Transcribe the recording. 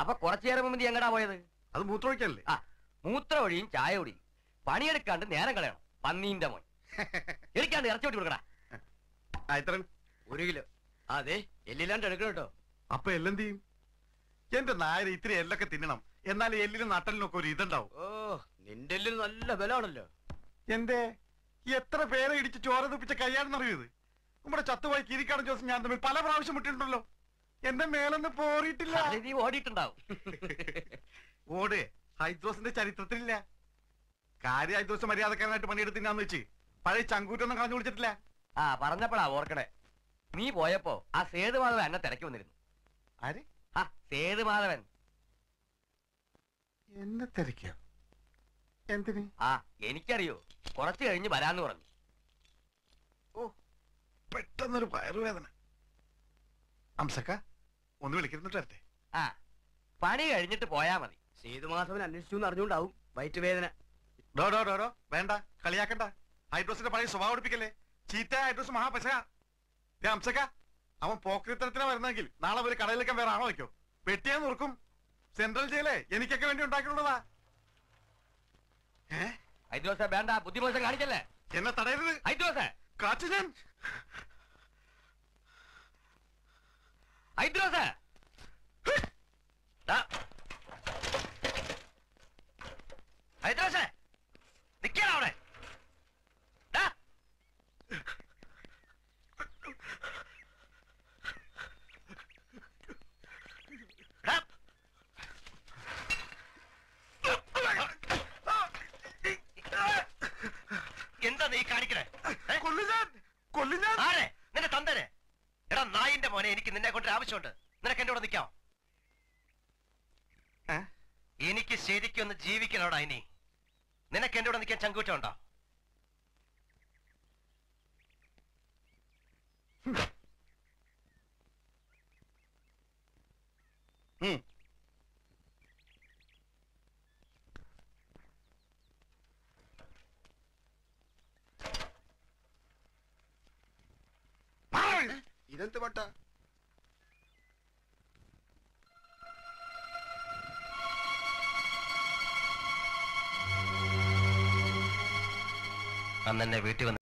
അപ്പൊ കുറച്ചു നേരം മുമ്പ് നീ എങ്ങടാ പോയത്? അത് മൂത്രമൊഴിക്കല്ലേ? ആ, മൂത്ര ഒഴിയും ചായ ഒഴിയും. പണിയെടുക്കാണ്ട് നേരം കളയണം. പന്നീന്റെ മോൻ. എനിക്കാണ്ട് ഇറച്ചി വെട്ടി കൊടുക്കടാ. എത്ര? 1 കിലോ. അതെ, എല്ലില്ലാണ്ട് എടുക്കണം കേട്ടോ. അപ്പൊ എല്ലെന്ത് ചെയ്യും? എന്റെ നായര് ഇത്തിരി എല്ലൊക്കെ തിന്നണം, എന്നാലും എല്ലിനും നട്ടലിനൊക്കെ ഒരു ഇതുണ്ടാവും. ഓ, നിന്റെ എല്ലിന് നല്ല ബലമാണല്ലോ. എന്തേ എത്ര പേരെ ഇടിച്ച് ചോര തുപ്പിച്ച കയ്യാണെന്നറിയത്? നമ്മുടെ ചത്തുപോയി കീരിക്കാടൻ ജോസ് ഞാൻ തമ്മിൽ പല പ്രാവശ്യം വിട്ടിട്ടുണ്ടല്ലോ. എന്റെ മേലൊന്ന് പോറിയിട്ടില്ല. നീ ഓടിയിട്ടുണ്ടാവും. ഓട് ഹൈദ്രോസിന്റെ ചരിത്രത്തിലില്ല. കാര്യം ഹൈദ്രോസ് മര്യാദക്കാരനായിട്ട് പണിയെടുത്തിനാന്ന് വെച്ച് പഴയ ചങ്കൂറ്റൊന്നും കളഞ്ഞു വിളിച്ചിട്ടില്ല. ആ, പറഞ്ഞപ്പോഴാ ഓർക്കണേ. നീ പോയപ്പോ ആ സേതുമാധവൻ എന്നെ തിരക്കി വന്നിരുന്നു. ആര്? ആ, സേതുമാധവൻ എന്നെ തിരക്കിയോ? എന്തിന്? ആ, എനിക്കറിയോ. കുറച്ചു കഴിഞ്ഞ് വരാന്ന് പറഞ്ഞു. ഓ, പെട്ടെന്നൊരു വയറുവേദന. അംസക്ക ഒന്ന് വിളിക്കുന്നിട്ട് വരട്ടെ. ആ, പണി കഴിഞ്ഞിട്ട് പോയാ മതി. സേതുമാധവൻ അന്വേഷിച്ചു എന്ന് അറിഞ്ഞുണ്ടാവും വയറ്റുവേദന. ഡോ ഡോ ഡോ ഡോ വേണ്ട, കളിയാക്കണ്ട. ഹൈഡ്രോസിന്റെ പഴയ സ്വഭാവം എടുപ്പിക്കല്ലേ. ചീത്ത ഹൈഡ്രോസ് മഹാപശ. അംസക്ക അവൻ പോക്രിത്തരത്തിനാ വരുന്നെങ്കിൽ നാളെ ഒരു കടയിലേക്കാൻ വേറെ ആണോ വയ്ക്കോ? വെട്ടിയാ നോർക്കും. സെൻട്രൽ ജയിലേ എനിക്കൊക്കെ വേണ്ടി ഉണ്ടാക്കിയിട്ടുള്ളതാ. ഹൈദ്രോസ വേണ്ട, ബുദ്ധിമോശം കാണിക്കല്ലേ. എന്നെ തടയരുത് ഹൈദ്രോസ. കാച്ചു ഞാൻ. ഹൈദ്രോസ, ഹൈദ്രോസ നിക്കണ അവിടെ. എന്താ നീ കാണിക്കണേ? ആരെ? നിന്റെ തന്തനെ? എടാ നായിന്റെ മോനെ, എനിക്ക് നിന്നെ കൊണ്ട് ആവശ്യമുണ്ട്. നിനക്ക് എന്റെ കൂടെ നിൽക്കാം. എനിക്ക് ശരിക്കും ഒന്ന് ജീവിക്കണോടാ. ഇനി നിനക്ക് എന്റെ കൂടെ നിൽക്കാൻ ചങ്കൂറ്റമുണ്ടോ? ഇതെന്ത് പട്ട? അന്നെന്നെ വീട്ടിൽ വന്ന്